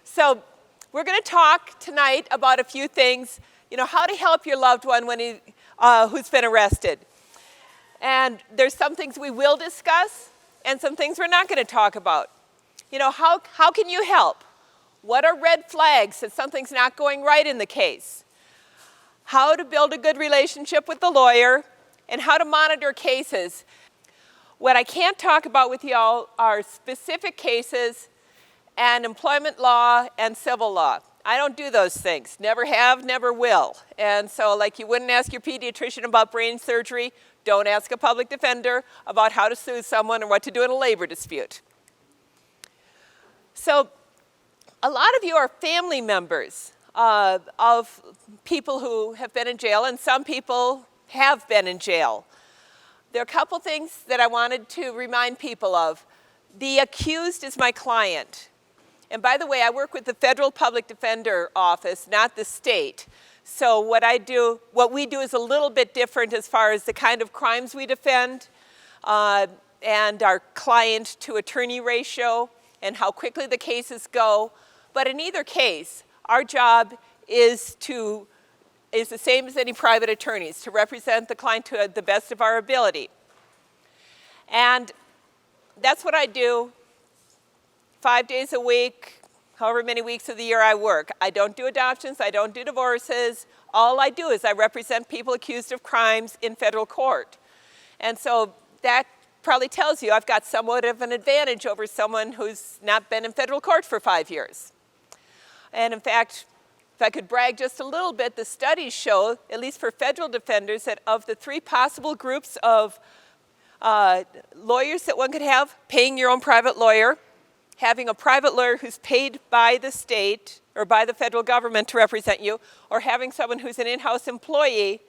So we're going to talk tonight about a few things, how to help your loved one when who's been arrested. And there's some things we will discuss and some things we're not going to talk about. How can you help? What are red flags that something's not going right in the case? How to build a good relationship with the lawyer, and how to monitor cases. What I can't talk about with y'all are specific cases and employment law and civil law. I don't do those things. Never have, never will. And so like you wouldn't ask your pediatrician about brain surgery, don't ask a public defender about how to sue someone or what to do in a labor dispute. So a lot of you are family members of people who have been in jail, and some people have been in jail. There are a couple things that I wanted to remind people of. The accused is my client. And by the way, I work with the Federal Public Defender Office, not the state. So what we do is a little bit different as far as the kind of crimes we defend and our client to attorney ratio and how quickly the cases go. But in either case, our job is the same as any private attorneys, to represent the client to the best of our ability. And that's what I do 5 days a week, however many weeks of the year I work. I don't do adoptions, I don't do divorces. All I do is I represent people accused of crimes in federal court. And so that probably tells you I've got somewhat of an advantage over someone who's not been in federal court for 5 years. And in fact, if I could brag just a little bit, the studies show, at least for federal defenders, that of the 3 possible groups of lawyers that one could have, paying your own private lawyer, having a private lawyer who's paid by the state or by the federal government to represent you, or having someone who's an in-house employee,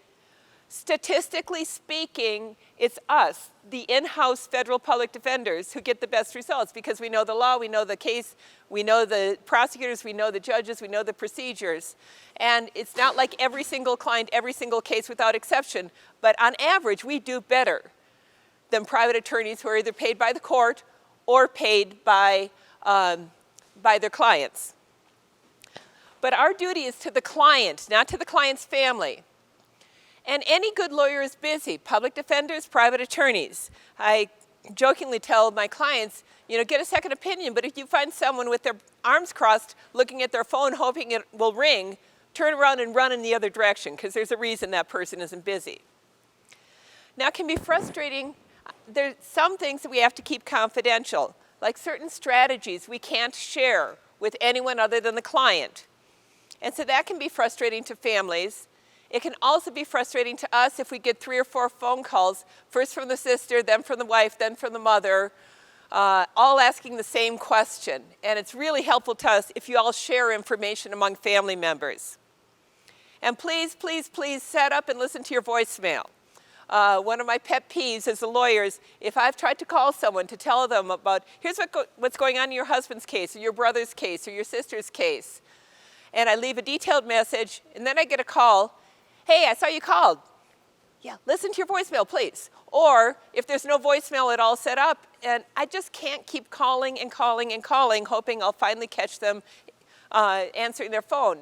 statistically speaking, it's us, the in-house federal public defenders, who get the best results because we know the law, we know the case, we know the prosecutors, we know the judges, we know the procedures. And it's not like every single client, every single case without exception, but on average, we do better than private attorneys who are either paid by the court or paid by their clients. But our duty is to the client, not to the client's family. And any good lawyer is busy, public defenders, private attorneys. I jokingly tell my clients, get a second opinion, but if you find someone with their arms crossed, looking at their phone, hoping it will ring, turn around and run in the other direction, because there's a reason that person isn't busy. Now, it can be frustrating. There's some things that we have to keep confidential, like certain strategies we can't share with anyone other than the client. And so that can be frustrating to families. It can also be frustrating to us if we get 3 or 4 phone calls, first from the sister, then from the wife, then from the mother, all asking the same question. And it's really helpful to us if you all share information among family members. And please, please, please set up and listen to your voicemail. One of my pet peeves as a lawyer is if I've tried to call someone to tell them about, here's what's going on in your husband's case, or your brother's case, or your sister's case, and I leave a detailed message, and then I get a call, hey, I saw you called. Yeah, listen to your voicemail, please. Or if there's no voicemail at all set up, and I just can't keep calling and calling and calling, hoping I'll finally catch them answering their phone.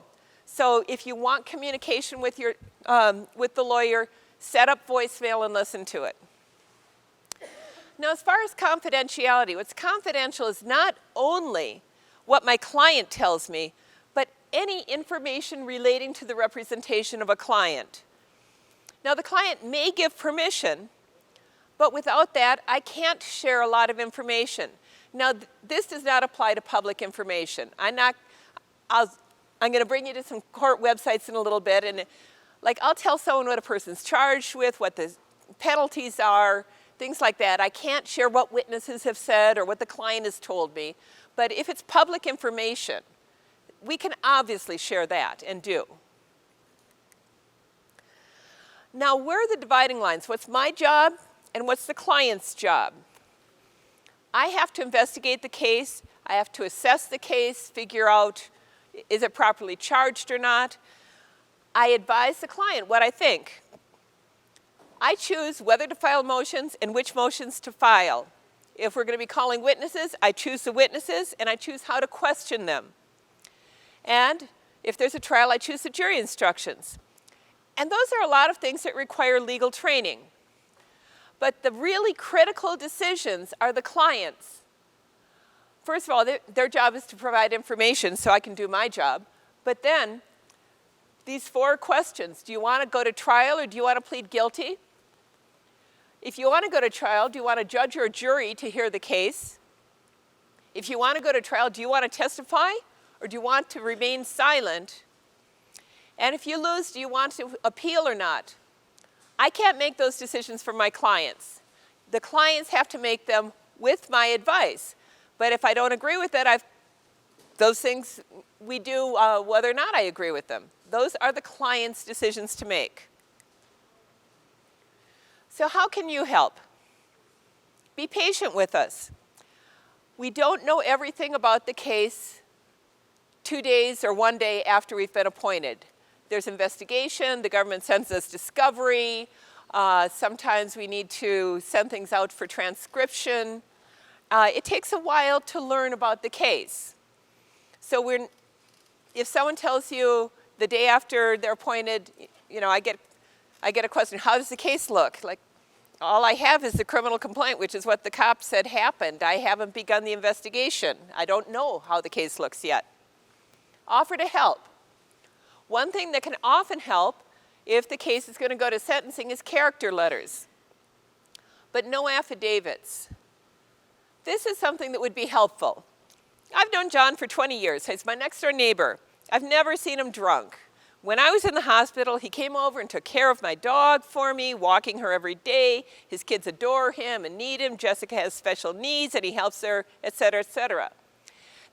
So if you want communication with the lawyer, set up voicemail and listen to it. Now, as far as confidentiality, what's confidential is not only what my client tells me, but any information relating to the representation of a client. Now, the client may give permission, but without that, I can't share a lot of information. Now, this does not apply to public information. I'm going to bring you to some court websites in a little bit, and I'll tell someone what a person's charged with, what the penalties are, things like that. I can't share what witnesses have said or what the client has told me, but if it's public information, we can obviously share that and do. Now, where are the dividing lines? What's my job and what's the client's job? I have to investigate the case. I have to assess the case, figure out, is it properly charged or not? I advise the client what I think. I choose whether to file motions and which motions to file. If we're going to be calling witnesses, I choose the witnesses and I choose how to question them. And if there's a trial, I choose the jury instructions. And those are a lot of things that require legal training. But the really critical decisions are the clients. First of all, their job is to provide information so I can do my job. But then, these 4 questions. Do you want to go to trial or do you want to plead guilty? If you want to go to trial, do you want a judge or a jury to hear the case? If you want to go to trial, do you want to testify or do you want to remain silent? And if you lose, do you want to appeal or not? I can't make those decisions for my clients. The clients have to make them with my advice. But if I don't agree with it, those things we do whether or not I agree with them. Those are the client's decisions to make. So how can you help? Be patient with us. We don't know everything about the case 2 days or 1 day after we've been appointed. There's investigation, the government sends us discovery, sometimes we need to send things out for transcription. It takes a while to learn about the case. So if someone tells you the day after they're appointed, I get a question, how does the case look? Like, all I have is the criminal complaint, which is what the cop said happened. I haven't begun the investigation. I don't know how the case looks yet. Offer to help. One thing that can often help if the case is going to go to sentencing is character letters, but no affidavits. This is something that would be helpful. I've known John for 20 years. He's my next door neighbor. I've never seen him drunk. When I was in the hospital, he came over and took care of my dog for me, walking her every day. His kids adore him and need him. Jessica has special needs and he helps her, et cetera, et cetera.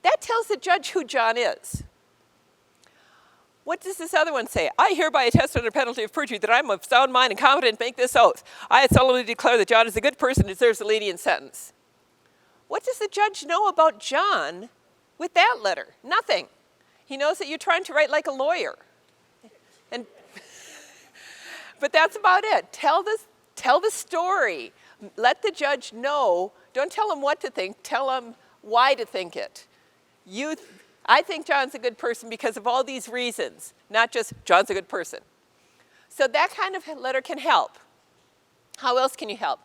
That tells the judge who John is. What does this other one say? I hereby attest under penalty of perjury that I'm of sound mind and competent to make this oath. I solemnly declare that John is a good person and deserves a lenient sentence. What does the judge know about John with that letter? Nothing. He knows that you're trying to write like a lawyer. But that's about it. Tell the story. Let the judge know. Don't tell him what to think. Tell him why to think it. I think John's a good person because of all these reasons, not just John's a good person. So that kind of letter can help. How else can you help?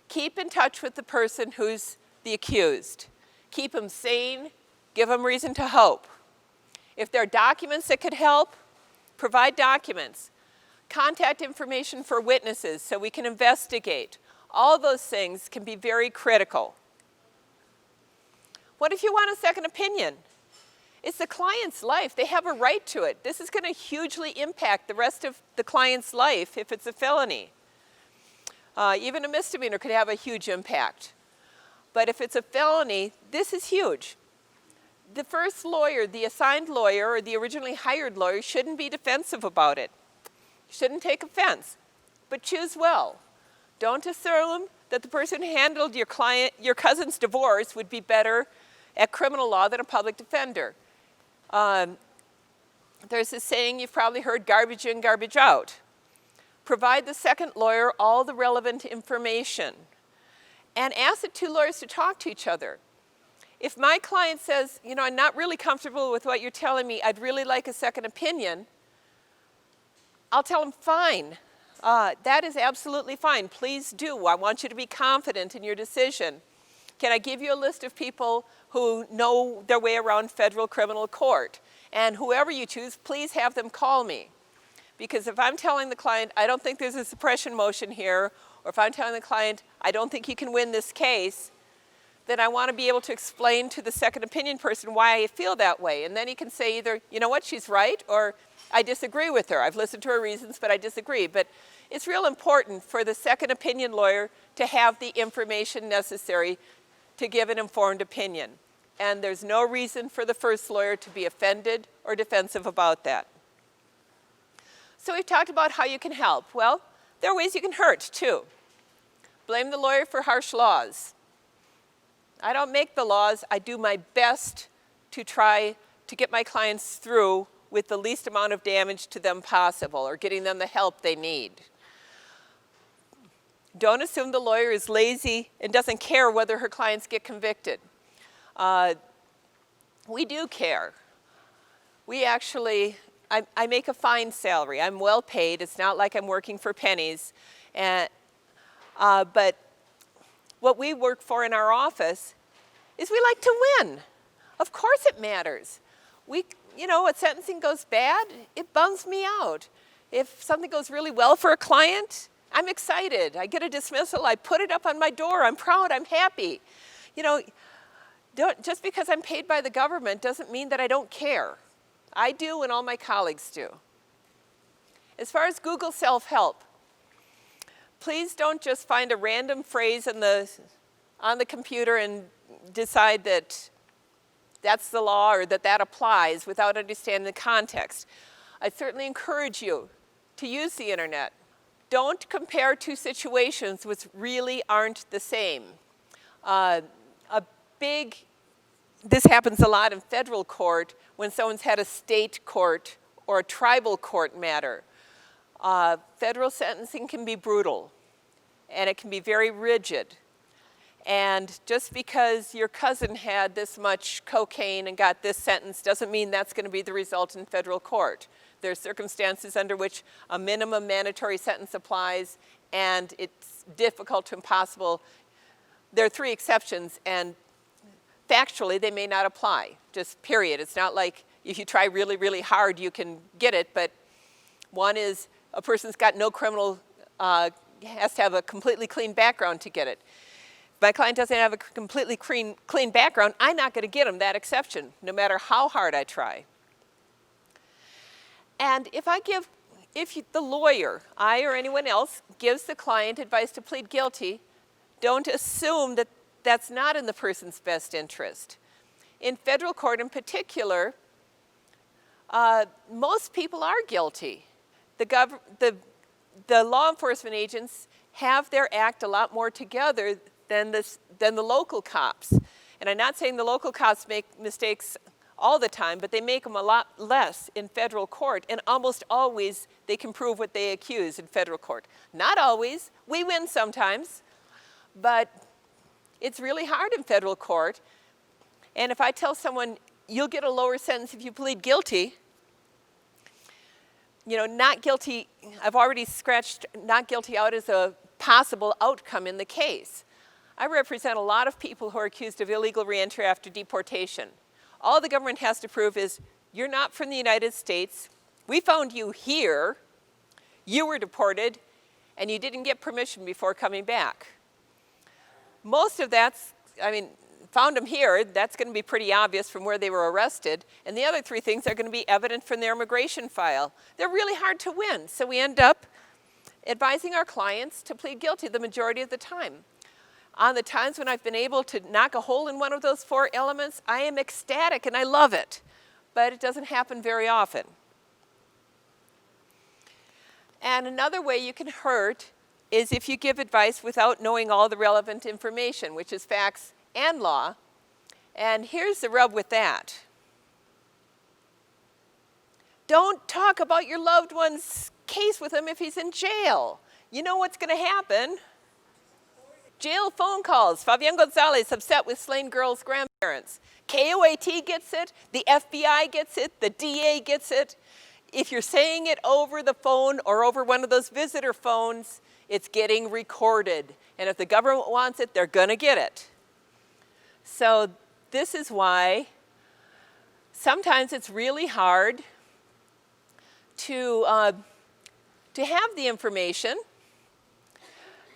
Keep in touch with the person who's the accused. Keep them sane. Give them reason to hope. If there are documents that could help, provide documents. Contact information for witnesses so we can investigate. All those things can be very critical. What if you want a second opinion? It's the client's life. They have a right to it. This is going to hugely impact the rest of the client's life if it's a felony. Even a misdemeanor could have a huge impact. But if it's a felony, this is huge. The first lawyer, the assigned lawyer, or the originally hired lawyer shouldn't be defensive about it. Shouldn't take offense, but choose well. Don't assume that the person who handled your cousin's divorce would be better at criminal law than a public defender. There's this saying you've probably heard, garbage in, garbage out. Provide the second lawyer all the relevant information and ask the 2 lawyers to talk to each other. If my client says, I'm not really comfortable with what you're telling me, I'd really like a second opinion, I'll tell him, fine. That is absolutely fine. Please do. I want you to be confident in your decision. Can I give you a list of people who know their way around federal criminal court? And whoever you choose, please have them call me. Because if I'm telling the client, I don't think there's a suppression motion here, or if I'm telling the client, I don't think you can win this case, then I want to be able to explain to the second opinion person why I feel that way. And then he can say either, you know what, she's right, or I disagree with her. I've listened to her reasons, but I disagree. But it's real important for the second opinion lawyer to have the information necessary to give an informed opinion. And there's no reason for the first lawyer to be offended or defensive about that. So we've talked about how you can help. Well, there are ways you can hurt, too. Blame the lawyer for harsh laws. I don't make the laws. I do my best to try to get my clients through with the least amount of damage to them possible, or getting them the help they need. Don't assume the lawyer is lazy and doesn't care whether her clients get convicted. We do care. We actually, I make a fine salary. I'm well paid. It's not like I'm working for pennies. And, but what we work for in our office is we like to win. Of course it matters. When sentencing goes bad, it bums me out. If something goes really well for a client, I'm excited. I get a dismissal, I put it up on my door, I'm proud, I'm happy. Just because I'm paid by the government doesn't mean that I don't care. I do and all my colleagues do. As far as Google self-help, please don't just find a random phrase on the computer and decide that that's the law or that applies without understanding the context. I certainly encourage you to use the internet. Don't compare two situations which really aren't the same. This happens a lot in federal court when someone's had a state court or a tribal court matter. Federal sentencing can be brutal, and it can be very rigid. And just because your cousin had this much cocaine and got this sentence doesn't mean that's going to be the result in federal court. There are circumstances under which a minimum mandatory sentence applies, and it's difficult to impossible. There are 3 exceptions, and factually they may not apply, just period. It's not like if you try really, really hard you can get it, but one is a person's got no criminal, has to have a completely clean background to get it. If my client doesn't have a completely clean background, I'm not going to get him that exception, no matter how hard I try. And if the lawyer, I or anyone else, gives the client advice to plead guilty, don't assume that that's not in the person's best interest. In federal court in particular, most people are guilty. The law enforcement agents have their act a lot more together than the local cops. And I'm not saying the local cops make mistakes all the time, but they make them a lot less in federal court, and almost always they can prove what they accuse in federal court. Not always. We win sometimes, but it's really hard in federal court. And if I tell someone, you'll get a lower sentence if you plead guilty, not guilty, I've already scratched not guilty out as a possible outcome in the case. I represent a lot of people who are accused of illegal reentry after deportation. All the government has to prove is, you're not from the United States, we found you here, you were deported, and you didn't get permission before coming back. Most of that's, found them here, that's going to be pretty obvious from where they were arrested, and the other 3 things are going to be evident from their immigration file. They're really hard to win, so we end up advising our clients to plead guilty the majority of the time. On the times when I've been able to knock a hole in one of those 4 elements, I am ecstatic and I love it, but it doesn't happen very often. And another way you can hurt is if you give advice without knowing all the relevant information, which is facts and law. And here's the rub with that. Don't talk about your loved one's case with him if he's in jail. You know what's going to happen. Jail phone calls. Fabian Gonzalez upset with slain girl's grandparents. KOAT gets it. The FBI gets it. The DA gets it. If you're saying it over the phone or over one of those visitor phones, it's getting recorded. And if the government wants it, they're going to get it. So this is why sometimes it's really hard to have the information,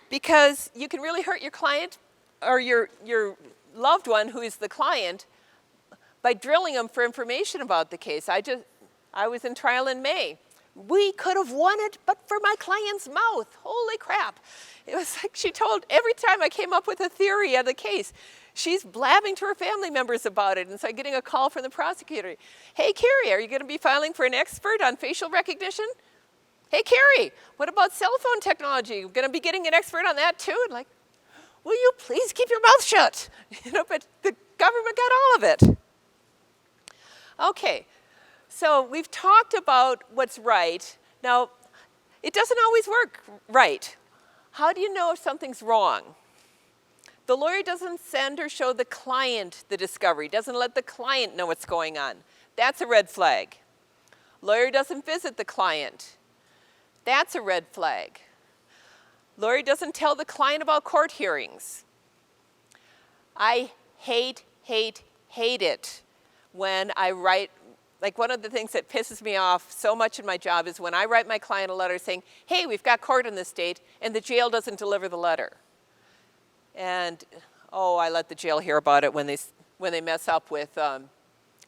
because you can really hurt your client or your loved one who is the client by drilling them for information about the case. I was in trial in May. We could have won it, but for my client's mouth. Holy crap. It was like she told, every time I came up with a theory of the case, she's blabbing to her family members about it. And so I'm getting a call from the prosecutor. Hey, Carrie, are you going to be filing for an expert on facial recognition? Hey, Carrie, what about cell phone technology? You're going to be getting an expert on that too? And like, will you please keep your mouth shut? But the government got all of it. Okay, so we've talked about what's right. Now, it doesn't always work right. How do you know if something's wrong? The lawyer doesn't send or show the client the discovery, doesn't let the client know what's going on. That's a red flag. Lawyer doesn't visit the client. That's a red flag. Lawyer doesn't tell the client about court hearings. I hate it when I write, like one of the things that pisses me off so much in my job is when I write my client a letter saying, hey, we've got court on this date, and the jail doesn't deliver the letter. And, oh, I let the jail hear about it when they mess up with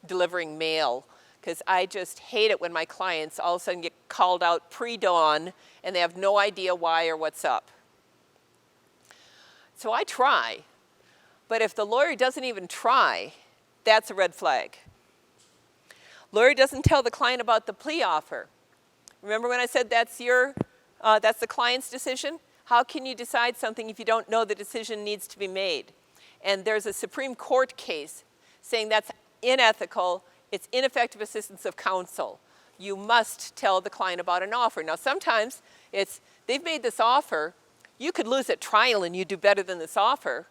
delivering mail, because I just hate it when my clients all of a sudden get called out pre-dawn and they have no idea why or what's up. So I try, but if the lawyer doesn't even try, that's a red flag. Lawyer doesn't tell the client about the plea offer. Remember when I said that's the client's decision? How can you decide something if you don't know the decision needs to be made? And there's a Supreme Court case saying that's unethical, it's ineffective assistance of counsel. You must tell the client about an offer. Now sometimes they've made this offer, you could lose at trial and you do better than this offer,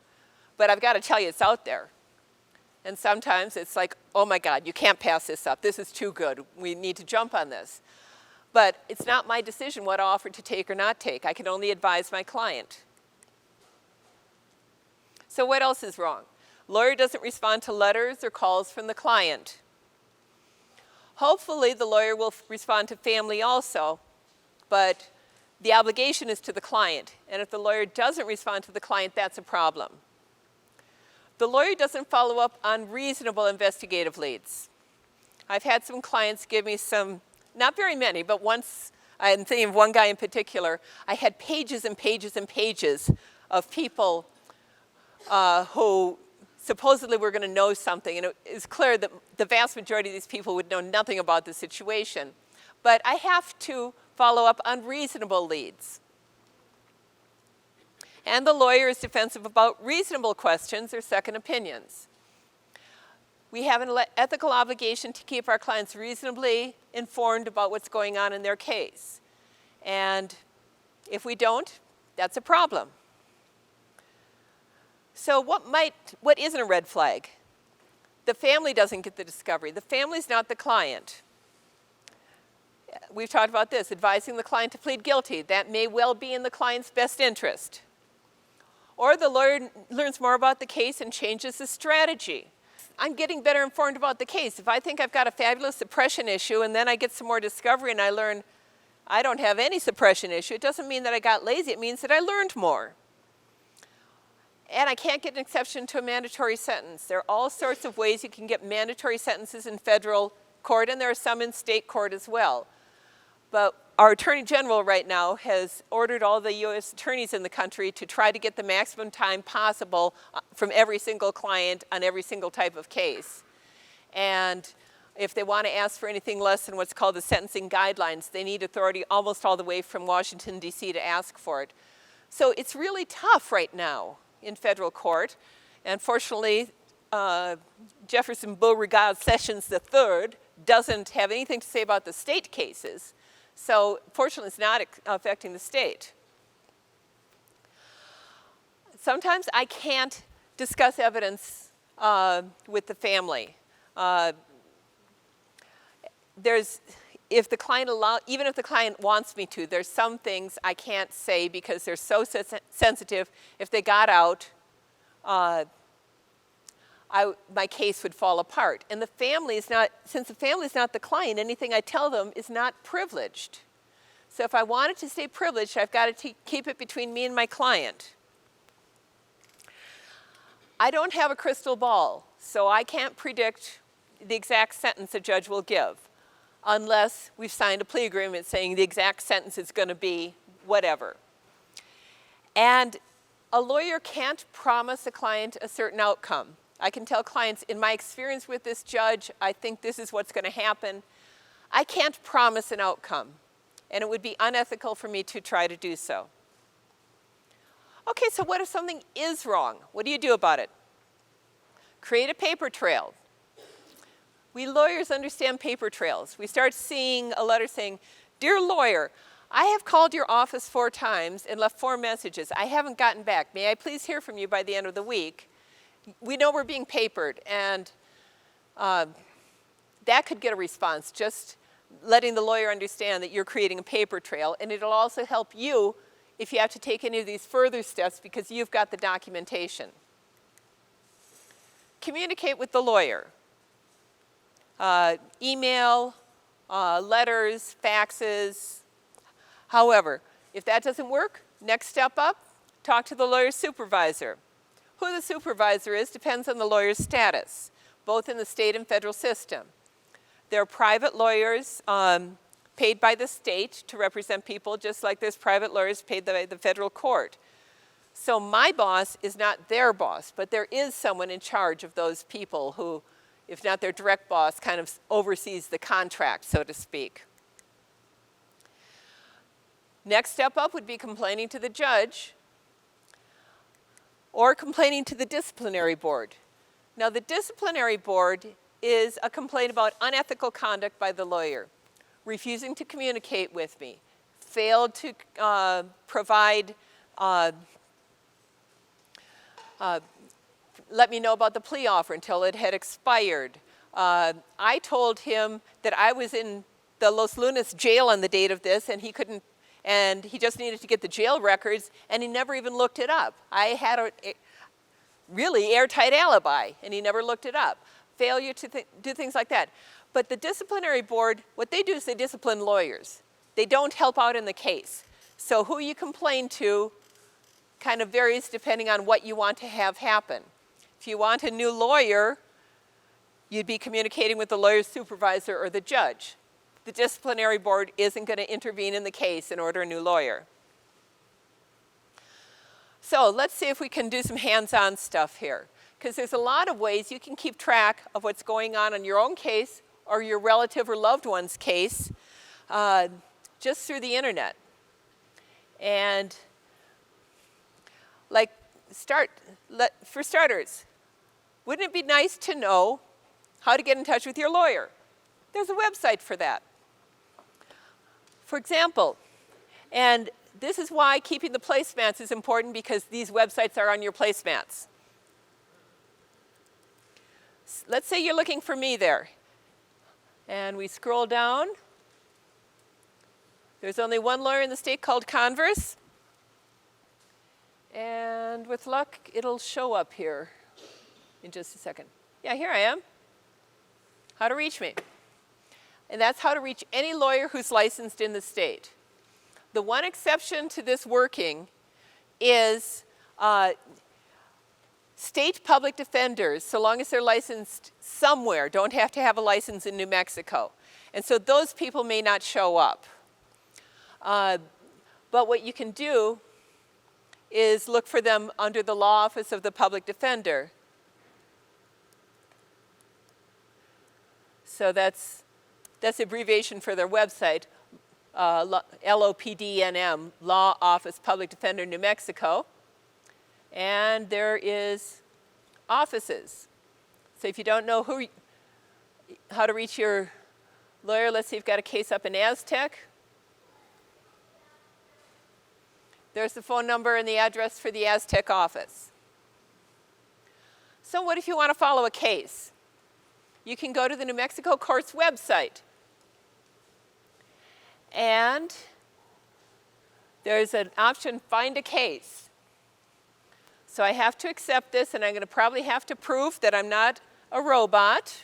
but I've got to tell you it's out there. And sometimes it's like, oh my God, you can't pass this up. This is too good. We need to jump on this. But it's not my decision what offer to take or not take. I can only advise my client. So what else is wrong? Lawyer doesn't respond to letters or calls from the client. Hopefully the lawyer will respond to family also, but the obligation is to the client. And if the lawyer doesn't respond to the client, that's a problem. The lawyer doesn't follow up on reasonable investigative leads. I've had some clients give me some, not very many, but once, I'm thinking of one guy in particular, I had pages and pages and pages of people who supposedly were going to know something, and it is clear that the vast majority of these people would know nothing about the situation. But I have to follow up on reasonable leads. And the lawyer is defensive about reasonable questions or second opinions. We have an ethical obligation to keep our clients reasonably informed about what's going on in their case. And if we don't, that's a problem. So what isn't a red flag? The family doesn't get the discovery. The family's not the client. We've talked about this, advising the client to plead guilty. That may well be in the client's best interest. Or the lawyer learns more about the case and changes the strategy. I'm getting better informed about the case. If I think I've got a fabulous suppression issue and then I get some more discovery and I learn I don't have any suppression issue, it doesn't mean that I got lazy, it means that I learned more. And I can't get an exception to a mandatory sentence. There are all sorts of ways you can get mandatory sentences in federal court, and there are some in state court as well. But our Attorney General right now has ordered all the U.S. attorneys in the country to try to get the maximum time possible from every single client on every single type of case. And if they want to ask for anything less than what's called the sentencing guidelines, they need authority almost all the way from Washington, D.C. to ask for it. So it's really tough right now in federal court. And fortunately, Jefferson Beauregard Sessions III doesn't have anything to say about the state cases. So fortunately, it's not affecting the state. Sometimes I can't discuss evidence with the family. Even if the client wants me to, there's some things I can't say because they're so sensitive. If they got out, my case would fall apart. And the family is not, since the family is not the client, anything I tell them is not privileged. So if I want it to stay privileged, I've got to keep it between me and my client. I don't have a crystal ball, so I can't predict the exact sentence a judge will give unless we've signed a plea agreement saying the exact sentence is going to be whatever. And a lawyer can't promise a client a certain outcome. I can tell clients, in my experience with this judge, I think this is what's going to happen. I can't promise an outcome, and it would be unethical for me to try to do so. Okay, so what if something is wrong? What do you do about it? Create a paper trail. We lawyers understand paper trails. We start seeing a letter saying, "Dear lawyer, I have called your office 4 times and left 4 messages. I haven't gotten back. May I please hear from you by the end of the week?" We know we're being papered, and that could get a response, just letting the lawyer understand that you're creating a paper trail, and it'll also help you if you have to take any of these further steps because you've got the documentation. Communicate with the lawyer. Email, letters, faxes. However, if that doesn't work, next step up, talk to the lawyer's supervisor. Who the supervisor is depends on the lawyer's status, both in the state and federal system. There are private lawyers paid by the state to represent people, just like there's private lawyers paid by the federal court. So my boss is not their boss, but there is someone in charge of those people who, if not their direct boss, kind of oversees the contract, so to speak. Next step up would be complaining to the judge or complaining to the disciplinary board. Now, the disciplinary board is a complaint about unethical conduct by the lawyer, refusing to communicate with me, failed to provide, let me know about the plea offer until it had expired. I told him that I was in the Los Lunas jail on the date of this, and he couldn't, and he just needed to get the jail records, and he never even looked it up. I had a really airtight alibi, and he never looked it up. Failure to do things like that. But the disciplinary board, what they do is they discipline lawyers. They don't help out in the case. So who you complain to kind of varies depending on what you want to have happen. If you want a new lawyer, you'd be communicating with the lawyer's supervisor or the judge. The disciplinary board isn't going to intervene in the case and order a new lawyer. So let's see if we can do some hands-on stuff here, because there's a lot of ways you can keep track of what's going on in your own case or your relative or loved one's case just through the internet. And for starters, wouldn't it be nice to know how to get in touch with your lawyer? There's a website for that. For example, and this is why keeping the placemats is important, because these websites are on your placemats. Let's say you're looking for me there. And we scroll down. There's only one lawyer in the state called Converse. And with luck, it'll show up here in just a second. Yeah, here I am. How to reach me. And that's how to reach any lawyer who's licensed in the state. The one exception to this working is state public defenders, so long as they're licensed somewhere, don't have to have a license in New Mexico. And so those people may not show up. But what you can do is look for them under the law office of the public defender. So that's abbreviation for their website, LOPDNM, Law Office Public Defender, New Mexico. And there is offices. So if you don't know how to reach your lawyer, let's see, you've got a case up in Aztec. There's the phone number and the address for the Aztec office. So what if you want to follow a case? You can go to the New Mexico court's website. And there's an option, find a case. So I have to accept this, and I'm going to probably have to prove that I'm not a robot.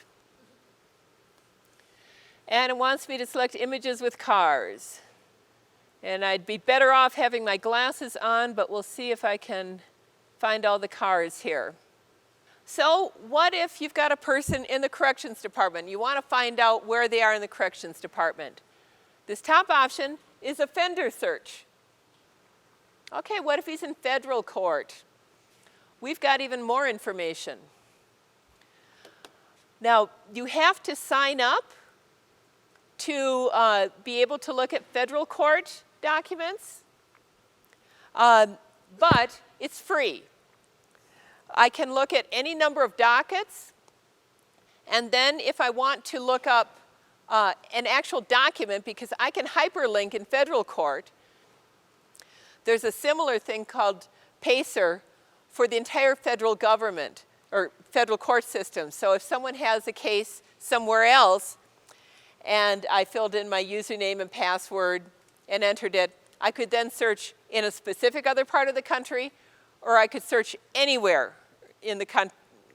And it wants me to select images with cars. And I'd be better off having my glasses on, but we'll see if I can find all the cars here. So what if you've got a person in the corrections department? You want to find out where they are in the corrections department. This top option is offender search. Okay, what if he's in federal court? We've got even more information. Now, you have to sign up to be able to look at federal court documents, but it's free. I can look at any number of dockets, and then if I want to look up an actual document, because I can hyperlink in federal court, there's a similar thing called PACER for the entire federal government or federal court system. So if someone has a case, somewhere else, and I filled in my username and password and entered it, I could then search in a specific other part of the country, or I could search anywhere in the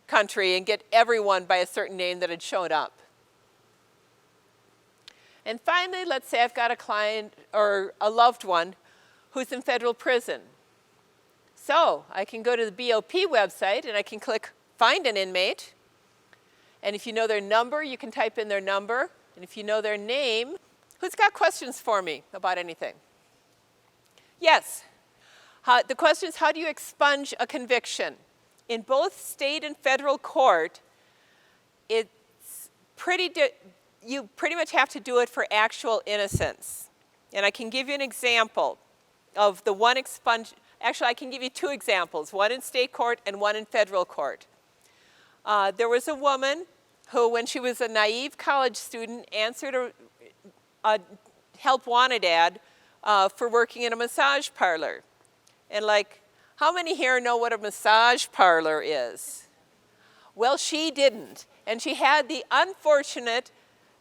country and get everyone by a certain name that had shown up. And finally, let's say I've got a client or a loved one who's in federal prison. So I can go to the BOP website and I can click Find an Inmate. And if you know their number, you can type in their number. And if you know their name, who's got questions for me about anything? Yes. The question is, how do you expunge a conviction? In both state and federal court, it's you pretty much have to do it for actual innocence. And I can give you an example of the one expunge. Actually, I can give you two examples, one in state court and one in federal court. There was a woman who, when she was a naive college student, answered a help wanted ad for working in a massage parlor. And like, how many here know what a massage parlor is? Well, she didn't. And she had the unfortunate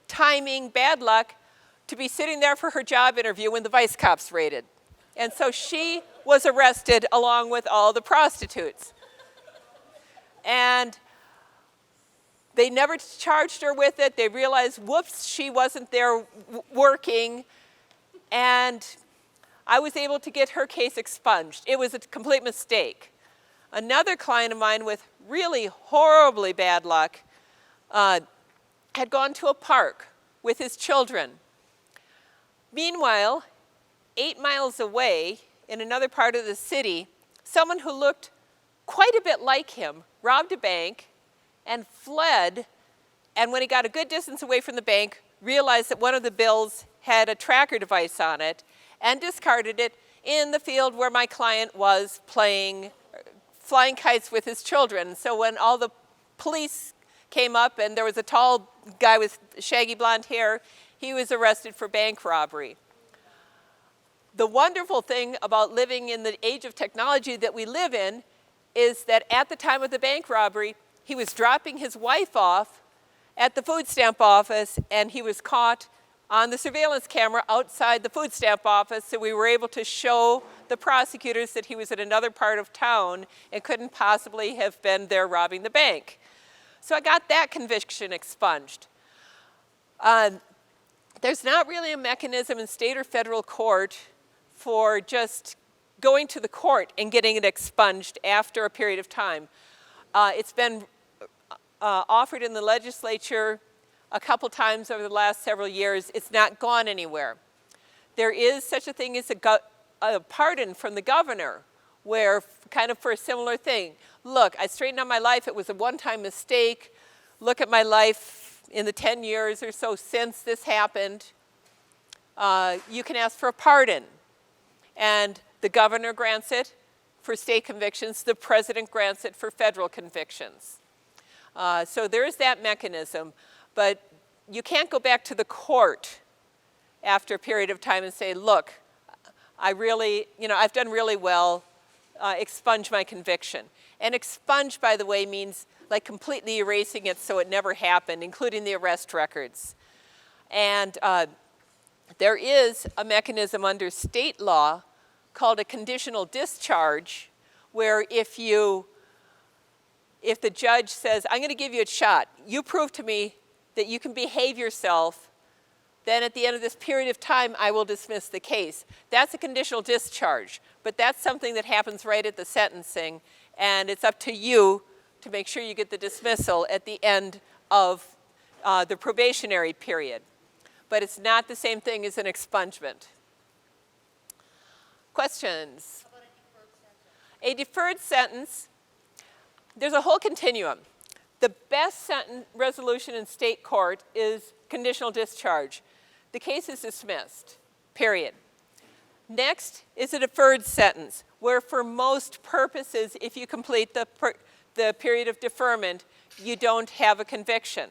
timing, bad luck, to be sitting there for her job interview when the vice cops raided. And so she was arrested along with all the prostitutes. And they never charged her with it. They realized, whoops, she wasn't there working. And I was able to get her case expunged. It was a complete mistake. Another client of mine with really horribly bad luck had gone to a park with his children. Meanwhile, 8 miles away, in another part of the city, someone who looked quite a bit like him robbed a bank and fled, and when he got a good distance away from the bank, realized that one of the bills had a tracker device on it and discarded it in the field where my client was flying kites with his children. So when all the police came up and there was a tall guy with shaggy blonde hair, he was arrested for bank robbery. The wonderful thing about living in the age of technology that we live in is that at the time of the bank robbery, he was dropping his wife off at the food stamp office, and he was caught on the surveillance camera outside the food stamp office, so we were able to show the prosecutors that he was in another part of town and couldn't possibly have been there robbing the bank. So I got that conviction expunged. There's not really a mechanism in state or federal court for just going to the court and getting it expunged after a period of time. It's been offered in the legislature a couple times over the last several years. It's not gone anywhere. There is such a thing as a pardon from the governor, where kind of for a similar thing. Look, I straightened out my life. It was a one-time mistake. Look at my life in the 10 years or so since this happened. You can ask for a pardon. And the governor grants it for state convictions. The president grants it for federal convictions. So there is that mechanism. But you can't go back to the court after a period of time and say, look, I've done really well, expunge my conviction. And expunge, by the way, means like completely erasing it so it never happened, including the arrest records. And there is a mechanism under state law called a conditional discharge, where if the judge says, I'm going to give you a shot, you prove to me that you can behave yourself, then at the end of this period of time, I will dismiss the case. That's a conditional discharge, but that's something that happens right at the sentencing, and it's up to you to make sure you get the dismissal at the end of the probationary period. But it's not the same thing as an expungement. Questions? How about a deferred sentence? A deferred sentence, there's a whole continuum. The best sentence resolution in state court is conditional discharge. The case is dismissed, period. Next is a deferred sentence, where for most purposes, if you complete the period of deferment, you don't have a conviction.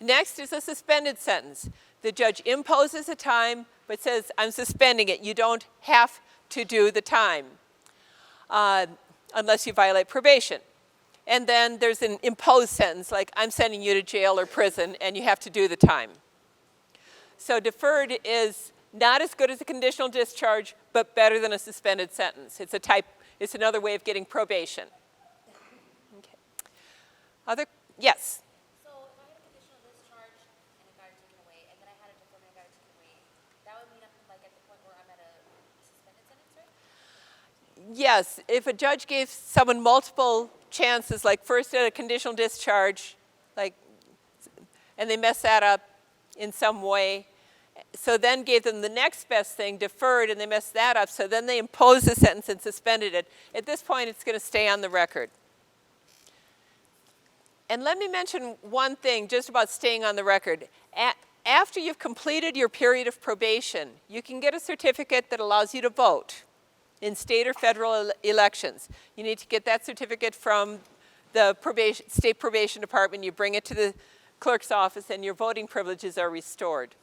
Next is a suspended sentence. The judge imposes a time, but says, I'm suspending it. You don't have to do the time unless you violate probation. And then there's an imposed sentence, like I'm sending you to jail or prison, and you have to do the time. So deferred is not as good as a conditional discharge, but better than a suspended sentence. It's another way of getting probation. Okay. Yes? So if I had a conditional discharge and it got it taken away, and then I had a deferred and got it taken away, that would mean I'm like at the point where I'm at a suspended sentence, right? Yes, if a judge gave someone multiple chances, like first at a conditional discharge, and they messed that up in some way, so then gave them the next best thing, deferred, and they messed that up, so then they imposed the sentence and suspended it. At this point, it's going to stay on the record. And let me mention one thing just about staying on the record. After you've completed your period of probation, you can get a certificate that allows you to vote in state or federal elections. You need to get that certificate from the state probation department. You bring it to the clerk's office, and your voting privileges are restored.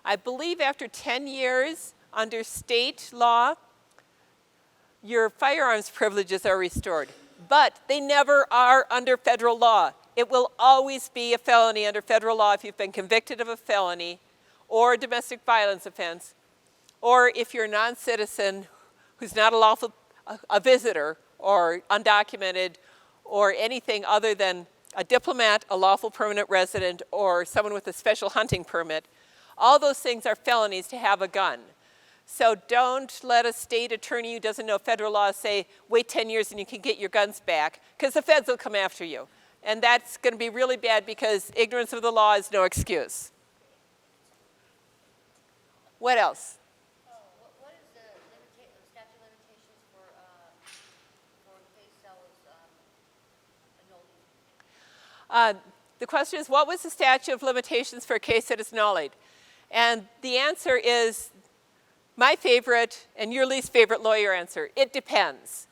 I believe after 10 years under state law, your firearms privileges are restored. But they never are under federal law. It will always be a felony under federal law if you've been convicted of a felony or a domestic violence offense, or if you're a non-citizen who's not a visitor or undocumented or anything other than a diplomat, a lawful permanent resident, or someone with a special hunting permit. All those things are felonies to have a gun. So don't let a state attorney who doesn't know federal law say, wait 10 years and you can get your guns back, because the feds will come after you. And that's going to be really bad because ignorance of the law is no excuse. What else? What is the statute of limitations for a case that was annulled? The question is, what was the statute of limitations for a case that is nullied? And the answer is my favorite and your least favorite lawyer answer. It depends.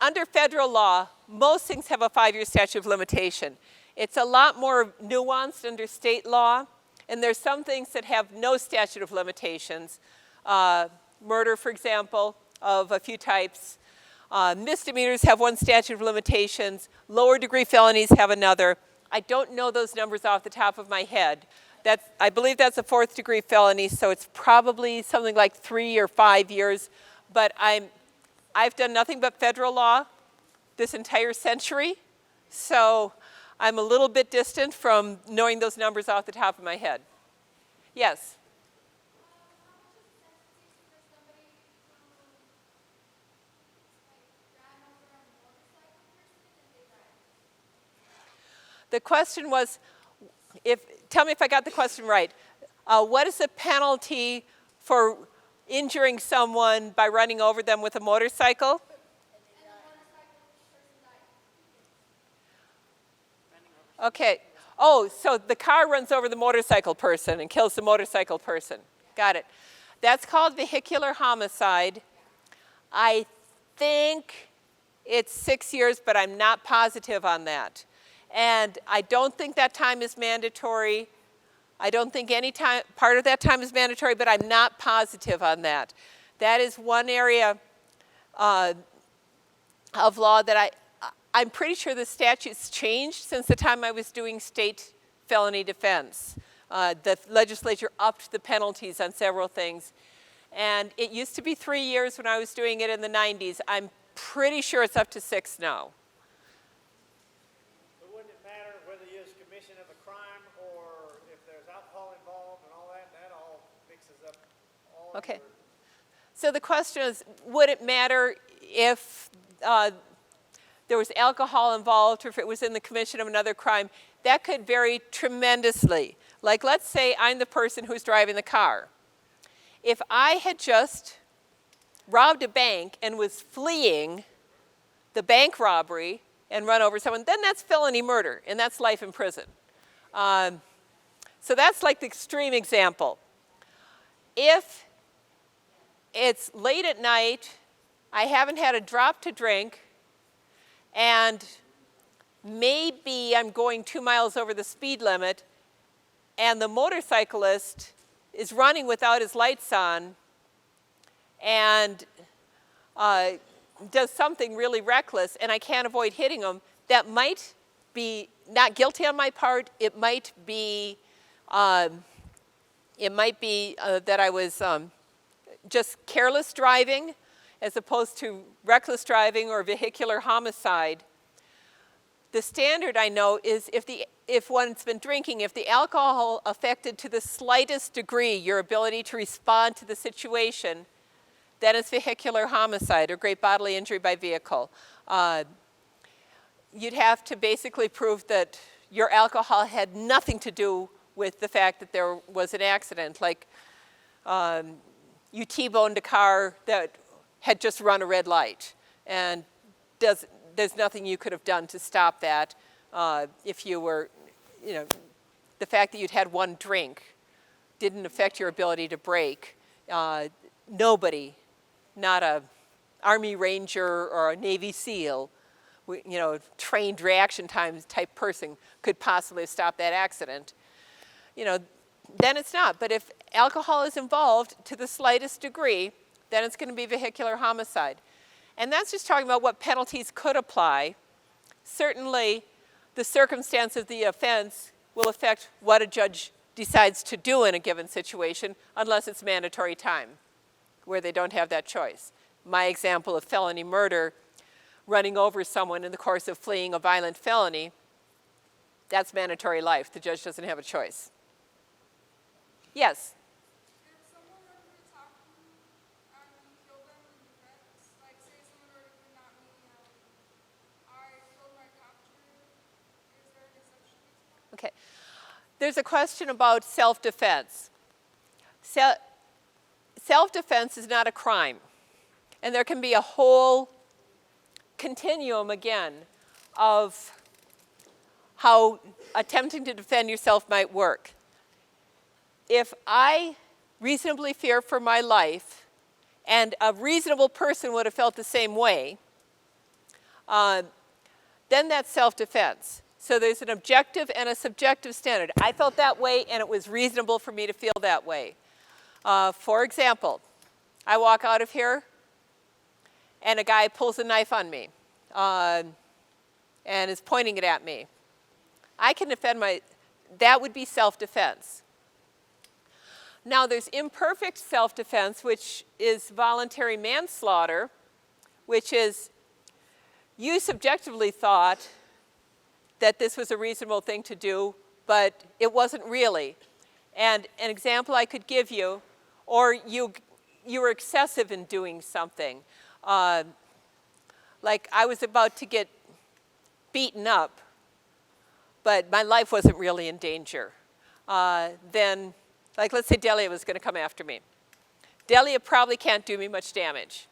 Under federal law, most things have a 5-year statute of limitation. It's a lot more nuanced under state law, and there's some things that have no statute of limitations. Murder, for example, of a few types. Misdemeanors have one statute of limitations. Lower degree felonies have another. I don't know those numbers off the top of my head. I believe that's a 4th degree felony, so it's probably something like 3 or 5 years. But I've done nothing but federal law this entire century, so I'm a little bit distant from knowing those numbers off the top of my head. Yes? The question was, tell me if I got the question right. What is the penalty for injuring someone by running over them with a motorcycle? Okay. Oh, so the car runs over the motorcycle person and kills the motorcycle person. Got it. That's called vehicular homicide. I think it's 6 years, but I'm not positive on that. And I don't think that time is mandatory. I don't think any part of that time is mandatory, but I'm not positive on that. That is one area of law that I'm pretty sure the statute's changed since the time I was doing state felony defense. The legislature upped the penalties on several things. And it used to be 3 years when I was doing it in the 90s. I'm pretty sure it's up to 6 now. Okay. So the question is, would it matter if there was alcohol involved or if it was in the commission of another crime? That could vary tremendously. Like, let's say I'm the person who's driving the car. If I had just robbed a bank and was fleeing the bank robbery and run over someone, then that's felony murder, and that's life in prison. So that's like the extreme example. If it's late at night, I haven't had a drop to drink, and maybe I'm going 2 miles over the speed limit, and the motorcyclist is running without his lights on and does something really reckless and I can't avoid hitting them, that might be not guilty on my part. It might be that I was just careless driving as opposed to reckless driving or vehicular homicide. The standard I know is if one's been drinking, if the alcohol affected to the slightest degree your ability to respond to the situation, then it's vehicular homicide or great bodily injury by vehicle. You'd have to basically prove that your alcohol had nothing to do with the fact that there was an accident, like you T-boned a car that had just run a red light, and there's nothing you could have done to stop that. If you were, the fact that you'd had one drink didn't affect your ability to brake. Nobody, not a Army Ranger or a Navy SEAL, trained reaction times type person could possibly have stopped that accident. Then it's not. But if alcohol is involved to the slightest degree, then it's going to be vehicular homicide. And that's just talking about what penalties could apply. Certainly, the circumstance of the offense will affect what a judge decides to do in a given situation, unless it's mandatory time, where they don't have that choice. My example of felony murder, running over someone in the course of fleeing a violent felony, that's mandatory life. The judge doesn't have a choice. Yes? If someone were to attack you and you kill them in defense, like say someone were to kidnap me and I killed my captor, is there an exception to that? Okay. There's a question about self-defense. Self-defense is not a crime. And there can be a whole continuum, again, of how attempting to defend yourself might work. If I reasonably fear for my life, and a reasonable person would have felt the same way, then that's self-defense. So there's an objective and a subjective standard. I felt that way, and it was reasonable for me to feel that way. For example, I walk out of here, and a guy pulls a knife on me and is pointing it at me. I can defend that would be self-defense. Now, there's imperfect self-defense, which is voluntary manslaughter, which is you subjectively thought that this was a reasonable thing to do, but it wasn't really. And an example I could give you, or you were excessive in doing something. Like I was about to get beaten up, but my life wasn't really in danger. Then, like let's say Delia was going to come after me. Delia probably can't do me much damage.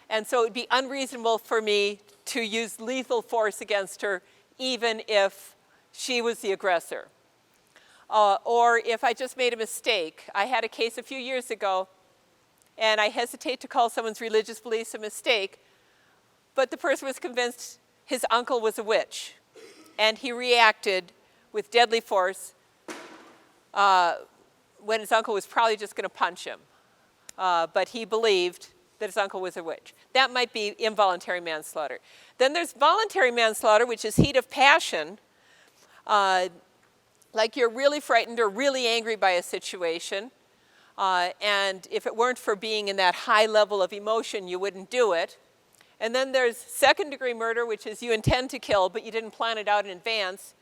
And so it would be unreasonable for me to use lethal force against her, even if she was the aggressor. Or if I just made a mistake. I had a case a few years ago, and I hesitate to call someone's religious beliefs a mistake, but the person was convinced his uncle was a witch, and he reacted with deadly force when his uncle was probably just going to punch him. But he believed that his uncle was a witch. That might be involuntary manslaughter. Then there's voluntary manslaughter, which is heat of passion. Like you're really frightened or really angry by a situation. And if it weren't for being in that high level of emotion, you wouldn't do it. And then there's second-degree murder, which is you intend to kill, but you didn't plan it out in advance.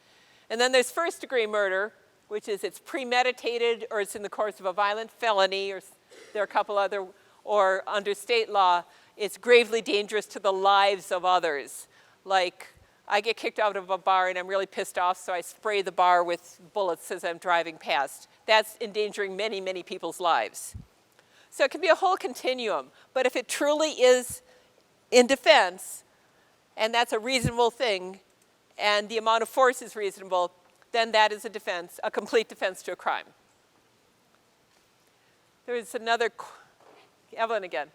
And then there's first-degree murder, which is it's premeditated or it's in the course of a violent felony, or there are a couple other, or under state law, it's gravely dangerous to the lives of others. Like I get kicked out of a bar and I'm really pissed off, so I spray the bar with bullets as I'm driving past. That's endangering many, many people's lives. So it can be a whole continuum. But if it truly is in defense, and that's a reasonable thing, and the amount of force is reasonable, then that is a defense, a complete defense to a crime. There is another, Evelyn again.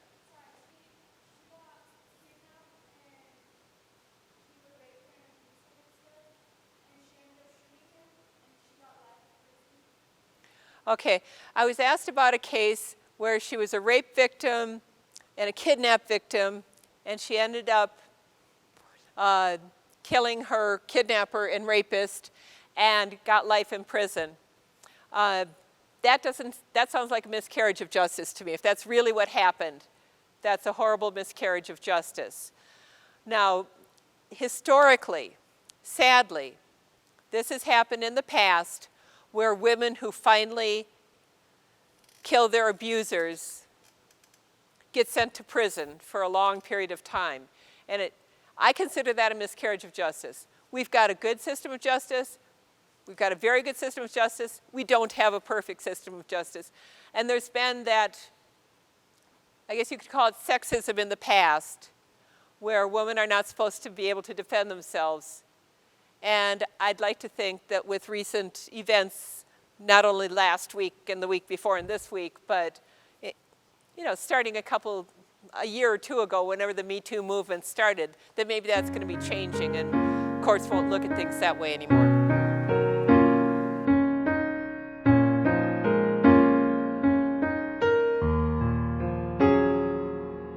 Okay, I was asked about a case where she was a rape victim and a kidnap victim, and she ended up killing her kidnapper and rapist and got life in prison. That sounds like a miscarriage of justice to me. If that's really what happened, that's a horrible miscarriage of justice. Now, historically, sadly, this has happened in the past where women who finally kill their abusers get sent to prison for a long period of time. And I consider that a miscarriage of justice. We've got a good system of justice. We've got a very good system of justice. We don't have a perfect system of justice. And there's been that, I guess you could call it sexism in the past, where women are not supposed to be able to defend themselves. And I'd like to think that with recent events, not only last week and the week before and this week, but starting a year or two ago, whenever the Me Too movement started, that maybe that's going to be changing and courts won't look at things that way anymore.